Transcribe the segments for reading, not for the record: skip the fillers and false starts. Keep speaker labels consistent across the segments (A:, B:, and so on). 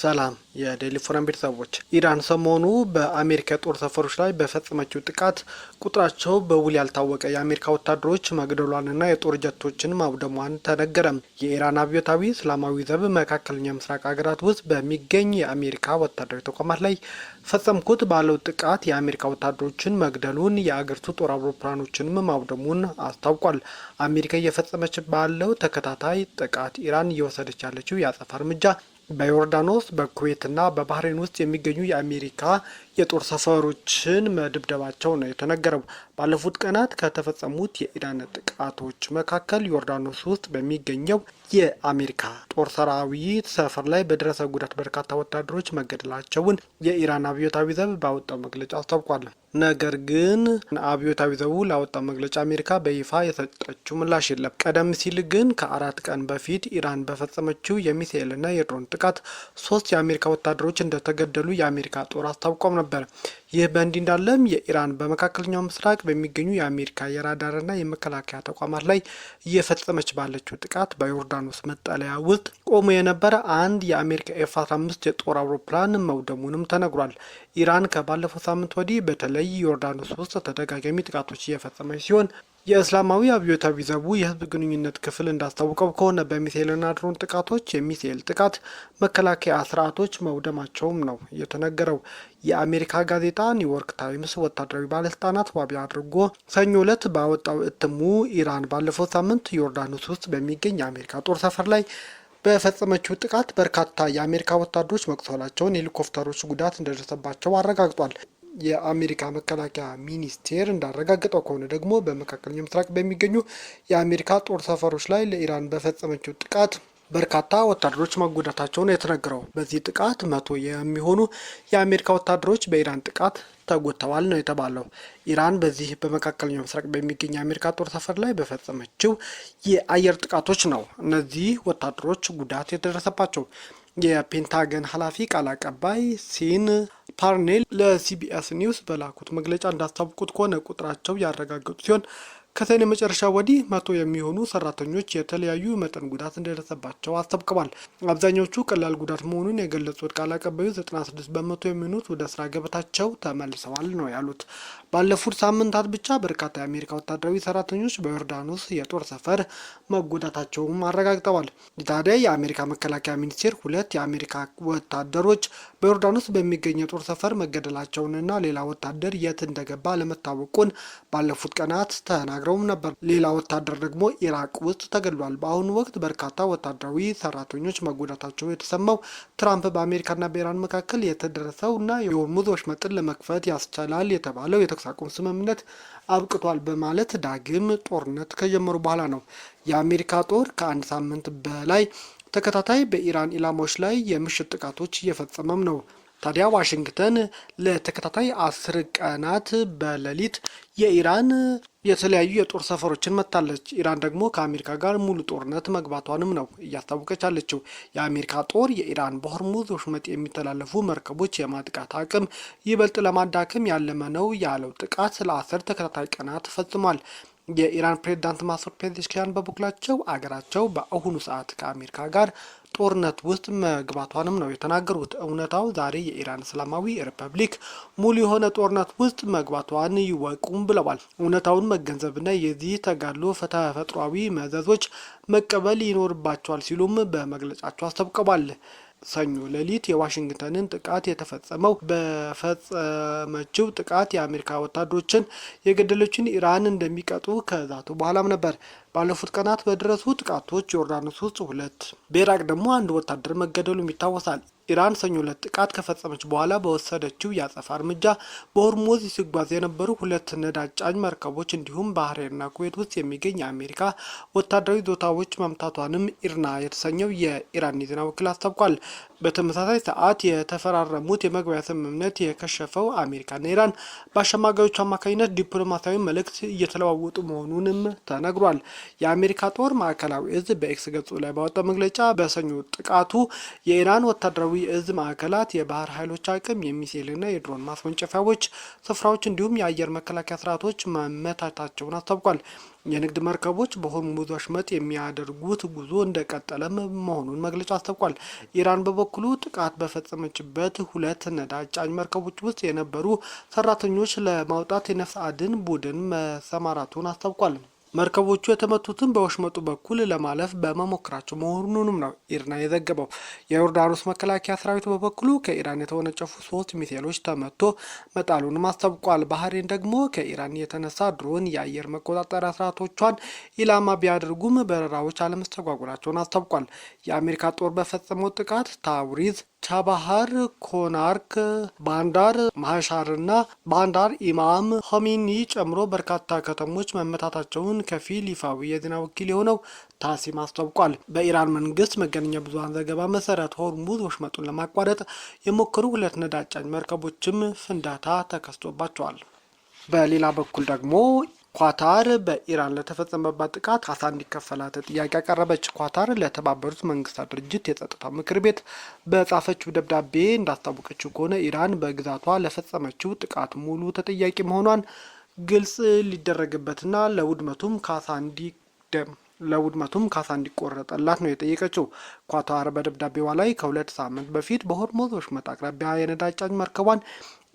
A: ሰላም የዴሊ ፎረም ቤተሰቦች፣ ኢራን ሰሞኑ በአሜሪካ ጦር ሰፈሮች ላይ በፈጸመችው ጥቃት ቁጥራቸው በውል ያልታወቀ የአሜሪካ ወታደሮች መግደሏንና የጦር ጀቶችን ማውደሟን ተነገረ። የኢራን አብዮታዊ እስላማዊ ዘብ መካከለኛ ምስራቅ ሀገራት ውስጥ በሚገኝ የአሜሪካ ወታደራዊ ተቋማት ላይ ፈጸምኩት ባለው ጥቃት የአሜሪካ ወታደሮችን መግደሉን፣ የአገሪቱ ጦር አውሮፕላኖችንም ማውደሙን አስታውቋል። አሜሪካ እየፈጸመች ባለው ተከታታይ ጥቃት ኢራን እየወሰደች ያለችው የአጸፋ እርምጃ በዮርዳኖስ በኩዌትና በባህሬን ውስጥ የሚገኙ የአሜሪካ የጦር ሰፈሮችን መደብደባቸው ነው የተነገረው። ባለፉት ቀናት ከተፈጸሙት የኢራን ጥቃቶች መካከል ዮርዳኖስ ውስጥ በሚገኘው የአሜሪካ ጦር ሰራዊት ሰፈር ላይ በደረሰ ጉዳት በርካታ ወታደሮች መገደላቸውን የኢራን አብዮታዊ ዘብ ባወጣው መግለጫ አስታውቋል። ነገር ግን አብዮታዊ ዘቡ ላወጣው መግለጫ አሜሪካ በይፋ የሰጠችው ምላሽ የለም። ቀደም ሲል ግን ከ4 ቀን በፊት ኢራን በፈጸመችው የሚሳኤልና የድሮን ጥቃት 3 የአሜሪካ ወታደሮች እንደተገደሉ የአሜሪካ ጦር አስታውቋም ነበር። ይህ በእንዲህ እንዳለም የኢራን በመካከለኛው ምስራቅ በሚገኙ የአሜሪካ የራዳርና የመከላከያ ተቋማት ላይ እየፈጸመች ባለችው ጥቃት በዮርዳኖስ መጠለያ ውስጥ ቆሞ የነበረ አንድ የአሜሪካ ኤፍ-15 የጦር አውሮፕላን መውደሙንም ተነግሯል። ኢራን ከባለፈው ሳምንት ወዲህ በተለይ ዮርዳኖስ ውስጥ ተደጋጋሚ ጥቃቶች እየፈጸመች ሲሆን የእስላማዊ አብዮታዊ ዘቡ የህዝብ ግንኙነት ክፍል እንዳስታወቀው ከሆነ በሚሳኤልና ድሮን ጥቃቶች የሚሳኤል ጥቃት መከላከያ ስርዓቶች መውደማቸውም ነው የተነገረው። የአሜሪካ ጋዜጣ ኒውዮርክ ታይምስ ወታደራዊ ባለስልጣናት ዋቢ አድርጎ ሰኞ ዕለት ባወጣው እትሙ ኢራን ባለፈው ሳምንት ዮርዳኖስ ውስጥ በሚገኝ የአሜሪካ ጦር ሰፈር ላይ በፈጸመችው ጥቃት በርካታ የአሜሪካ ወታደሮች መቁሰላቸውን፣ ሄሊኮፕተሮች ጉዳት እንደደረሰባቸው አረጋግጧል። የአሜሪካ መከላከያ ሚኒስቴር እንዳረጋገጠው ከሆነ ደግሞ በመካከለኛው ምስራቅ በሚገኙ የአሜሪካ ጦር ሰፈሮች ላይ ለኢራን በፈጸመችው ጥቃት በርካታ ወታደሮች መጎዳታቸውን የተነገረው። በዚህ ጥቃት 100 የሚሆኑ የአሜሪካ ወታደሮች በኢራን ጥቃት ተጎድተዋል ነው የተባለው። ኢራን በዚህ በመካከለኛው ምስራቅ በሚገኝ የአሜሪካ ጦር ሰፈር ላይ በፈጸመችው የአየር ጥቃቶች ነው እነዚህ ወታደሮች ጉዳት የደረሰባቸው። የፔንታገን ኃላፊ ቃል አቀባይ ሲን ፓርኔል ለሲቢኤስ ኒውስ በላኩት መግለጫ እንዳስታወቁት ከሆነ ቁጥራቸው ያረጋገጡ ሲሆን ከሰኔ መጨረሻ ወዲህ 100 የሚሆኑ ሰራተኞች የተለያዩ መጠን ጉዳት እንደደረሰባቸው አስታውቀዋል። አብዛኞቹ ቀላል ጉዳት መሆኑን የገለጹት ቃል አቀባዩ 96% የሚሆኑት ወደ ስራ ገበታቸው ተመልሰዋል ነው ያሉት። ባለፉት ሳምንታት ብቻ በርካታ የአሜሪካ ወታደራዊ ሰራተኞች በዮርዳኖስ የጦር ሰፈር መጎዳታቸውም አረጋግጠዋል። ታዲያ የአሜሪካ መከላከያ ሚኒስቴር 2 የአሜሪካ ወታደሮች በዮርዳኖስ በሚገኝ የጦር ሰፈር መገደላቸውንና ሌላ ወታደር የት እንደገባ ለመታወቁን ባለፉት ቀናት ተናግረውም ነበር። ሌላ ወታደር ደግሞ ኢራቅ ውስጥ ተገድሏል። በአሁኑ ወቅት በርካታ ወታደራዊ ሰራተኞች መጎዳታቸው የተሰማው ትራምፕ በአሜሪካና በኢራን መካከል የተደረሰውና የሆርሙዝ ወሽመጥን ለመክፈት ያስችላል የተባለው የተኩስ አቁም ስምምነት አብቅቷል በማለት ዳግም ጦርነት ከጀመሩ በኋላ ነው። የአሜሪካ ጦር ከ1 ሳምንት በላይ ተከታታይ በኢራን ኢላማዎች ላይ የምሽት ጥቃቶች እየፈጸመም ነው። ታዲያ ዋሽንግተን ለተከታታይ 10 ቀናት በሌሊት የኢራን የተለያዩ የጦር ሰፈሮችን መታለች። ኢራን ደግሞ ከአሜሪካ ጋር ሙሉ ጦርነት መግባቷንም ነው እያስታወቀች ያለችው። የአሜሪካ ጦር የኢራን በሆርሙዝ ወሽመጥ የሚተላለፉ መርከቦች የማጥቃት አቅም ይበልጥ ለማዳከም ያለመ ነው ያለው ጥቃት ለ10 ተከታታይ ቀናት ፈጽሟል። የኢራን ፕሬዝዳንት ማሱድ ፔዜሽኪያን በበኩላቸው አገራቸው በአሁኑ ሰዓት ከአሜሪካ ጋር ጦርነት ውስጥ መግባቷንም ነው የተናገሩት። እውነታው ዛሬ የኢራን እስላማዊ ሪፐብሊክ ሙሉ የሆነ ጦርነት ውስጥ መግባቷን ይወቁም ብለዋል። እውነታውን መገንዘብና የዚህ ተጋድሎ ተፈጥሯዊ መዘዞች መቀበል ይኖርባቸዋል ሲሉም በመግለጫቸው አስታውቀዋል። ሰኞ ሌሊት የዋሽንግተንን ጥቃት የተፈጸመው በፈጸመችው ጥቃት የአሜሪካ ወታደሮችን የገደለችን ኢራን እንደሚቀጡ ከዛቱ በኋላም ነበር። ባለፉት ቀናት በደረሱ ጥቃቶች ዮርዳኖስ ውስጥ 2 በኢራቅ ደግሞ 1 ወታደር መገደሉም ይታወሳል። ኢራን ሰኞ ዕለት ጥቃት ከፈጸመች በኋላ በወሰደችው የአጸፋ እርምጃ በሆርሙዝ ሲጓዝ የነበሩ 2 ነዳጅ ጫኝ መርከቦች እንዲሁም ባህሬንና ኩዌት ውስጥ የሚገኝ የአሜሪካ ወታደራዊ ይዞታዎች መምታቷንም ኢርና የተሰኘው የኢራን የዜና ወኪል አስታውቋል። በተመሳሳይ ሰዓት የተፈራረሙት የመግቢያ ስምምነት የከሸፈው አሜሪካና ኢራን በአሸማጋዮቹ አማካኝነት ዲፕሎማሲያዊ መልእክት እየተለዋወጡ መሆኑንም ተነግሯል። የአሜሪካ ጦር ማዕከላዊ እዝ በኤክስ ገጹ ላይ ባወጣው መግለጫ በሰኞ ጥቃቱ የኢራን ወታደራዊ እዝ ማዕከላት፣ የባህር ኃይሎች አቅም፣ የሚሳኤልና የድሮን ማስወንጨፊያዎች ስፍራዎች እንዲሁም የአየር መከላከያ ስርዓቶች መመታታቸውን አስታውቋል። የንግድ መርከቦች በሆርሙዝ ወሽመጥ የሚያደርጉት ጉዞ እንደቀጠለ መሆኑን መግለጫው አስታውቋል። ኢራን በበኩሉ ጥቃት በፈጸመችበት 2 ነዳጅ ጫኝ መርከቦች ውስጥ የነበሩ ሰራተኞች ለማውጣት የነፍስ አድን ቡድን መሰማራቱን አስታውቋል። መርከቦቹ የተመቱትን በወሽመጡ በኩል ለማለፍ በመሞከራቸው መሆኑንም ነው ኢርና የዘገበው። የዮርዳኖስ መከላከያ ሰራዊት በበኩሉ ከኢራን የተወነጨፉ 3 ሚሳኤሎች ተመቶ መጣሉንም አስታውቋል። ባህሬን ደግሞ ከኢራን የተነሳ ድሮን የአየር መቆጣጠሪያ ስርዓቶቿን ኢላማ ቢያደርጉም በረራዎች አለመስተጓጎላቸውን አስታውቋል። የአሜሪካ ጦር በፈጸመው ጥቃት ታውሪዝ፣ ቻባሃር፣ ኮናርክ፣ ባንዳር ማሻርና ባንዳር ኢማም ሆሚኒ ጨምሮ በርካታ ከተሞች መመታታቸውን ከፊል ይፋዊ የዜና ወኪል የሆነው ታሲም አስታውቋል። በኢራን መንግስት መገናኛ ብዙኃን ዘገባ መሰረት ሆርሙዝ ወሽመጡን ለማቋረጥ የሞከሩ 2 ነዳጅ ጫኝ መርከቦችም ፍንዳታ ተከስቶባቸዋል። በሌላ በኩል ደግሞ ኳታር በኢራን ለተፈጸመባት ጥቃት ካሳ እንዲከፈላት ጥያቄ አቀረበች። ኳታር ለተባበሩት መንግስታት ድርጅት የጸጥታው ምክር ቤት በጻፈችው ደብዳቤ እንዳስታወቀችው ከሆነ ኢራን በግዛቷ ለፈጸመችው ጥቃት ሙሉ ተጠያቂ መሆኗን ግልጽ ሊደረግበትና ለውድመቱም ካሳ እንዲቆረጠላት ነው የጠየቀችው። ኳታር በደብዳቤዋ ላይ ከ2 ሳምንት በፊት በሆርሙዝ ወሽመጥ አቅራቢያ የነዳጅ ጫኝ መርከቧን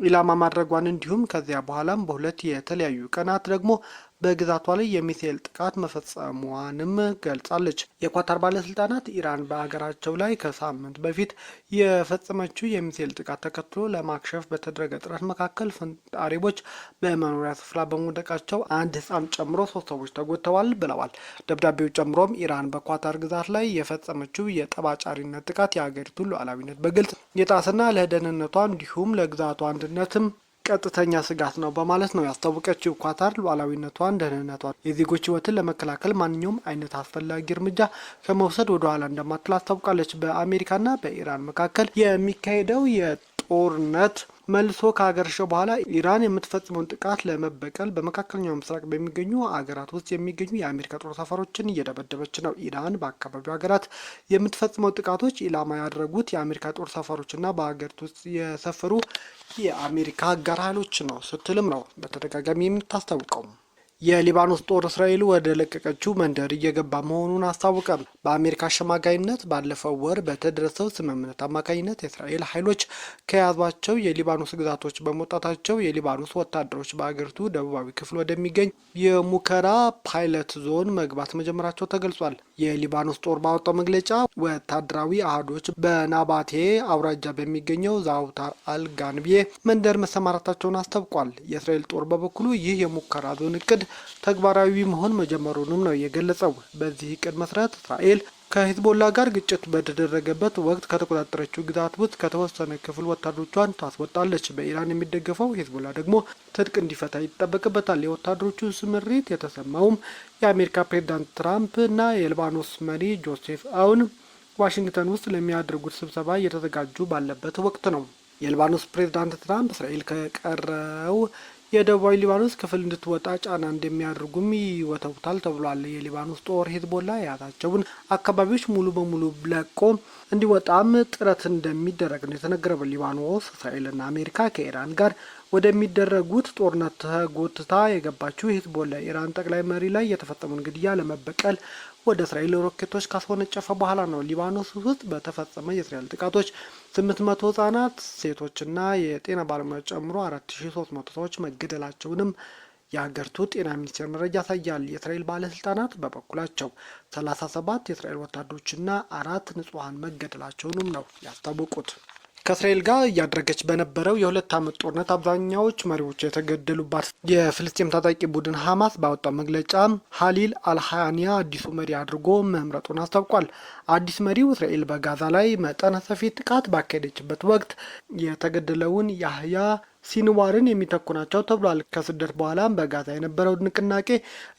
A: ኢላማ ማድረጓን እንዲሁም ከዚያ በኋላም በ2 የተለያዩ ቀናት ደግሞ በግዛቷ ላይ የሚሳኤል ጥቃት መፈጸሟንም ገልጻለች። የኳታር ባለስልጣናት ኢራን በሀገራቸው ላይ ከሳምንት በፊት የፈጸመችው የሚሳኤል ጥቃት ተከትሎ ለማክሸፍ በተደረገ ጥረት መካከል ፍንጣሪዎች በመኖሪያ ስፍራ በመውደቃቸው 1 ሕፃን ጨምሮ 3 ሰዎች ተጎድተዋል ብለዋል። ደብዳቤው ጨምሮም ኢራን በኳታር ግዛት ላይ የፈጸመችው የጠባጫሪነት ጥቃት የሀገሪቱን ሉዓላዊነት በግልጽ የጣሰና ለደህንነቷ እንዲሁም ለግዛቷ አንድነትም ቀጥተኛ ስጋት ነው በማለት ነው ያስታወቀችው። ኳታር ሉዓላዊነቷን፣ ደህንነቷን፣ የዜጎች ሕይወትን ለመከላከል ማንኛውም አይነት አስፈላጊ እርምጃ ከመውሰድ ወደ ኋላ እንደማትል አስታውቃለች። በአሜሪካና በኢራን መካከል የሚካሄደው የጦርነት መልሶ ከሀገረሸ በኋላ ኢራን የምትፈጽመውን ጥቃት ለመበቀል በመካከለኛው ምስራቅ በሚገኙ አገራት ውስጥ የሚገኙ የአሜሪካ ጦር ሰፈሮችን እየደበደበች ነው። ኢራን በአካባቢው ሀገራት የምትፈጽመው ጥቃቶች ኢላማ ያደረጉት የአሜሪካ ጦር ሰፈሮችና በሀገሪቱ ውስጥ የሰፈሩ የአሜሪካ አጋር ኃይሎች ነው ስትልም ነው በተደጋጋሚ የምታስታውቀው። የሊባኖስ ጦር እስራኤል ወደ ለቀቀችው መንደር እየገባ መሆኑን አስታወቀ። በአሜሪካ አሸማጋይነት ባለፈው ወር በተደረሰው ስምምነት አማካኝነት የእስራኤል ኃይሎች ከያዟቸው የሊባኖስ ግዛቶች በመውጣታቸው የሊባኖስ ወታደሮች በአገሪቱ ደቡባዊ ክፍል ወደሚገኝ የሙከራ ፓይለት ዞን መግባት መጀመራቸው ተገልጿል። የሊባኖስ ጦር ባወጣው መግለጫ ወታደራዊ አህዶች በናባቴ አውራጃ በሚገኘው ዛውታር አልጋንቢዬ መንደር መሰማራታቸውን አስታውቋል። የእስራኤል ጦር በበኩሉ ይህ የሙከራ ዞን እቅድ ተግባራዊ መሆን መጀመሩንም ነው የገለጸው። በዚህ እቅድ መሰረት እስራኤል ከሂዝቦላ ጋር ግጭት በተደረገበት ወቅት ከተቆጣጠረችው ግዛት ውስጥ ከተወሰነ ክፍል ወታደሮቿን ታስወጣለች። በኢራን የሚደገፈው ሂዝቦላ ደግሞ ትጥቅ እንዲፈታ ይጠበቅበታል። የወታደሮቹ ስምሪት የተሰማውም የአሜሪካ ፕሬዝዳንት ትራምፕ እና የሊባኖስ መሪ ጆሴፍ አውን ዋሽንግተን ውስጥ ለሚያደርጉት ስብሰባ እየተዘጋጁ ባለበት ወቅት ነው። የሊባኖስ ፕሬዝዳንት ትራምፕ እስራኤል ከቀረው የደቡባዊ ሊባኖስ ክፍል እንድትወጣ ጫና እንደሚያደርጉም ይወተውታል ተብሏል። የሊባኖስ ጦር ሂዝቦላ የያዛቸውን አካባቢዎች ሙሉ በሙሉ ለቆ እንዲወጣም ጥረት እንደሚደረግ ነው የተነገረው። ሊባኖስ እስራኤልና አሜሪካ ከኢራን ጋር ወደሚደረጉት ጦርነት ተጎትታ የገባችው ሂዝቦላ ኢራን ጠቅላይ መሪ ላይ የተፈጸመውን ግድያ ለመበቀል ወደ እስራኤል ሮኬቶች ካስወነጨፈ በኋላ ነው። ሊባኖስ ውስጥ በተፈጸመ የእስራኤል ጥቃቶች 800 ህጻናት፣ ሴቶችና የጤና ባለሙያዎች ጨምሮ 4300 ሰዎች መገደላቸውንም የሀገሪቱ ጤና ሚኒስቴር መረጃ ያሳያል። የእስራኤል ባለስልጣናት በበኩላቸው 37 የእስራኤል ወታደሮችና 4 ንጹሐን መገደላቸውንም ነው ያስታወቁት። ከእስራኤል ጋር እያደረገች በነበረው የ2 ዓመት ጦርነት አብዛኛዎች መሪዎች የተገደሉባት የፍልስጤም ታጣቂ ቡድን ሐማስ ባወጣው መግለጫ ሀሊል አልሃያኒያ አዲሱ መሪ አድርጎ መምረጡን አስታውቋል። አዲስ መሪው እስራኤል በጋዛ ላይ መጠነ ሰፊ ጥቃት ባካሄደችበት ወቅት የተገደለውን ያህያ ሲንዋርን የሚተኩ ናቸው ተብሏል። ከስደት በኋላም በጋዛ የነበረው ንቅናቄ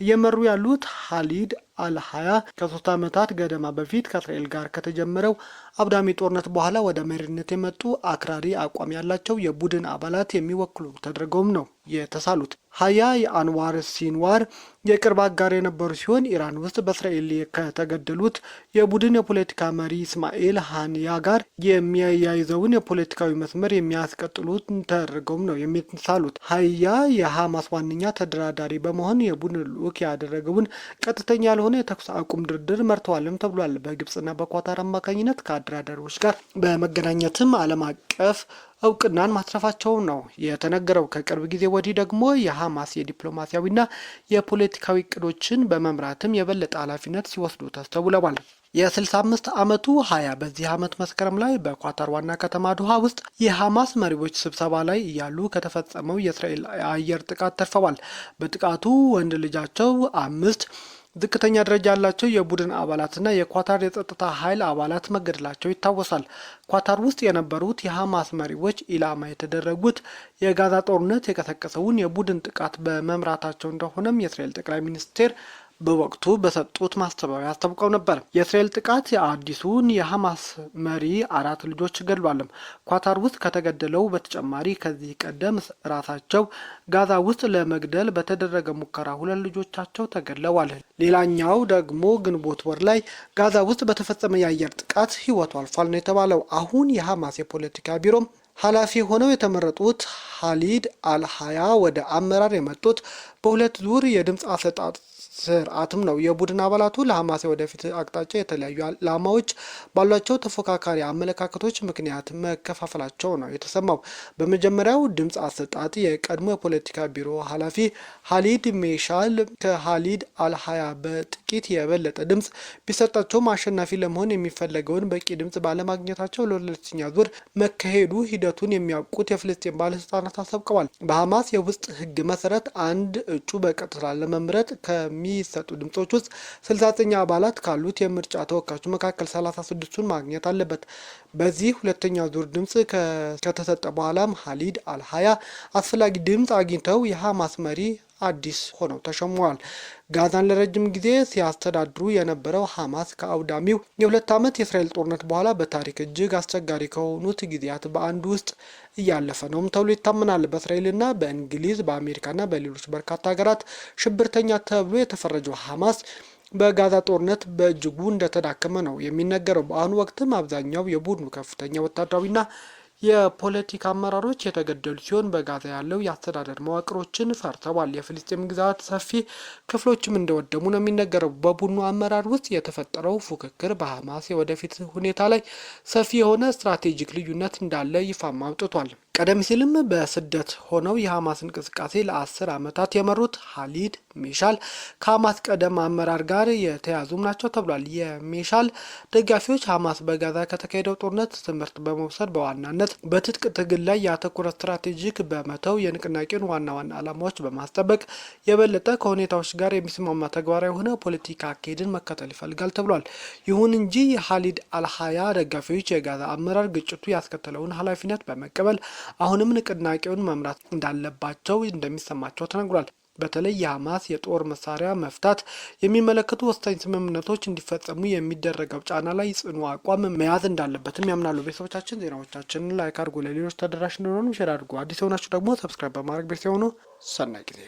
A: እየመሩ ያሉት ሀሊድ አልሃያ ከ3 ዓመታት ገደማ በፊት ከእስራኤል ጋር ከተጀመረው አብዳሚ ጦርነት በኋላ ወደ መሪነት የመጡ አክራሪ አቋም ያላቸው የቡድን አባላት የሚወክሉ ተደርገውም ነው የተሳሉት። ሀያ የአንዋር ሲንዋር የቅርብ አጋር የነበሩ ሲሆን ኢራን ውስጥ በእስራኤል ከተገደሉት የቡድን የፖለቲካ መሪ ኢስማኤል ሃኒያ ጋር የሚያያይዘውን የፖለቲካዊ መስመር የሚያስቀጥሉት ተደርገውም ነው የሚሳሉት። ሀያ የሐማስ ዋነኛ ተደራዳሪ በመሆን የቡድን ልዑክ ያደረገውን ቀጥተኛ ያልሆነ የተኩስ አቁም ድርድር መርተዋልም ተብሏል። በግብጽና በኳታር አማካኝነት ከአደራዳሪዎች ጋር በመገናኘትም ዓለም አቀፍ እውቅናን ማስረፋቸው ነው የተነገረው። ከቅርብ ጊዜ ወዲህ ደግሞ የሐማስ የዲፕሎማሲያዊና የፖለቲካዊ እቅዶችን በመምራትም የበለጠ ኃላፊነት ሲወስዱ ተስተውለዋል። የ65 ዓመቱ ሀያ በዚህ ዓመት መስከረም ላይ በኳታር ዋና ከተማ ዶሃ ውስጥ የሐማስ መሪዎች ስብሰባ ላይ እያሉ ከተፈጸመው የእስራኤል አየር ጥቃት ተርፈዋል። በጥቃቱ ወንድ ልጃቸው 5 ዝቅተኛ ደረጃ ያላቸው የቡድን አባላትና የኳታር የጸጥታ ኃይል አባላት መገደላቸው ይታወሳል። ኳታር ውስጥ የነበሩት የሐማስ መሪዎች ኢላማ የተደረጉት የጋዛ ጦርነት የቀሰቀሰውን የቡድን ጥቃት በመምራታቸው እንደሆነም የእስራኤል ጠቅላይ ሚኒስቴር በወቅቱ በሰጡት ማስተባበያ አስታውቀው ነበር። የእስራኤል ጥቃት የአዲሱን የሐማስ መሪ 4 ልጆች ገድሏልም። ኳታር ውስጥ ከተገደለው በተጨማሪ ከዚህ ቀደም ራሳቸው ጋዛ ውስጥ ለመግደል በተደረገ ሙከራ 2 ልጆቻቸው ተገድለዋል። ሌላኛው ደግሞ ግንቦት ወር ላይ ጋዛ ውስጥ በተፈጸመ የአየር ጥቃት ሕይወቱ አልፏል ነው የተባለው። አሁን የሐማስ የፖለቲካ ቢሮም ኃላፊ ሆነው የተመረጡት ሀሊድ አልሀያ ወደ አመራር የመጡት በ2 ዙር የድምፅ አሰጣጥ ስርዓትም ነው። የቡድን አባላቱ ለሐማስ ወደፊት አቅጣጫ የተለያዩ ዓላማዎች ባሏቸው ተፎካካሪ አመለካከቶች ምክንያት መከፋፈላቸው ነው የተሰማው። በመጀመሪያው ድምፅ አሰጣጥ የቀድሞ የፖለቲካ ቢሮ ኃላፊ ሀሊድ ሜሻል ከሀሊድ አልሀያ በጥቂት የበለጠ ድምፅ ቢሰጣቸውም አሸናፊ ለመሆን የሚፈለገውን በቂ ድምፅ ባለማግኘታቸው ለሁለተኛ ዙር መካሄዱ ሂደቱን የሚያውቁት የፍልስጤም ባለስልጣናት አስታውቀዋል። በሐማስ የውስጥ ሕግ መሰረት አንድ እጩ በቀጥታ ለመምረጥ የሚሰጡ ድምጾች ውስጥ 69 አባላት ካሉት የምርጫ ተወካዮች መካከል 36ቱን ማግኘት አለበት። በዚህ ሁለተኛ ዙር ድምጽ ከተሰጠ በኋላም ሀሊድ አልሀያ አስፈላጊ ድምጽ አግኝተው የሐማስ መሪ አዲስ ሆነው ተሸሟል። ጋዛን ለረጅም ጊዜ ሲያስተዳድሩ የነበረው ሐማስ ከአውዳሚው የ2 ዓመት የእስራኤል ጦርነት በኋላ በታሪክ እጅግ አስቸጋሪ ከሆኑት ጊዜያት በአንዱ ውስጥ እያለፈ ነውም ተብሎ ይታመናል። በእስራኤልና በእንግሊዝ በአሜሪካና በሌሎች በርካታ ሀገራት ሽብርተኛ ተብሎ የተፈረጀው ሐማስ በጋዛ ጦርነት በእጅጉ እንደተዳከመ ነው የሚነገረው። በአሁኑ ወቅትም አብዛኛው የቡድኑ ከፍተኛ ወታደራዊና የፖለቲካ አመራሮች የተገደሉ ሲሆን በጋዛ ያለው የአስተዳደር መዋቅሮችን ፈርሰዋል። የፍልስጤም ግዛት ሰፊ ክፍሎችም እንደወደሙ ነው የሚነገረው። በቡድኑ አመራር ውስጥ የተፈጠረው ፉክክር በሐማስ የወደፊት ሁኔታ ላይ ሰፊ የሆነ ስትራቴጂክ ልዩነት እንዳለ ይፋም አውጥቷል። ቀደም ሲልም በስደት ሆነው የሐማስ እንቅስቃሴ ለ10 ዓመታት የመሩት ሀሊድ ሜሻል ከሐማስ ቀደም አመራር ጋር የተያዙም ናቸው ተብሏል። የሜሻል ደጋፊዎች ሐማስ በጋዛ ከተካሄደው ጦርነት ትምህርት በመውሰድ በዋናነት በትጥቅ ትግል ላይ ያተኮረ ስትራቴጂክ በመተው የንቅናቄውን ዋና ዋና ዓላማዎች በማስጠበቅ የበለጠ ከሁኔታዎች ጋር የሚስማማ ተግባራዊ የሆነ ፖለቲካ አካሄድን መከተል ይፈልጋል ተብሏል። ይሁን እንጂ የሀሊድ አልሀያ ደጋፊዎች የጋዛ አመራር ግጭቱ ያስከተለውን ኃላፊነት በመቀበል አሁንም ንቅናቄውን መምራት እንዳለባቸው እንደሚሰማቸው ተነግሯል። በተለይ የሐማስ የጦር መሳሪያ መፍታት የሚመለከቱ ወሳኝ ስምምነቶች እንዲፈጸሙ የሚደረገው ጫና ላይ ጽኑ አቋም መያዝ እንዳለበትም ያምናሉ። ቤተሰቦቻችን ዜናዎቻችንን ላይክ አድርጉ፣ ለሌሎች ተደራሽ እንዲሆኑ ሼር አድርጉ። አዲስ የሆናችሁ ደግሞ ሰብስክራይብ በማድረግ ቤተሰብ ሆኑ። ሰናይ ጊዜ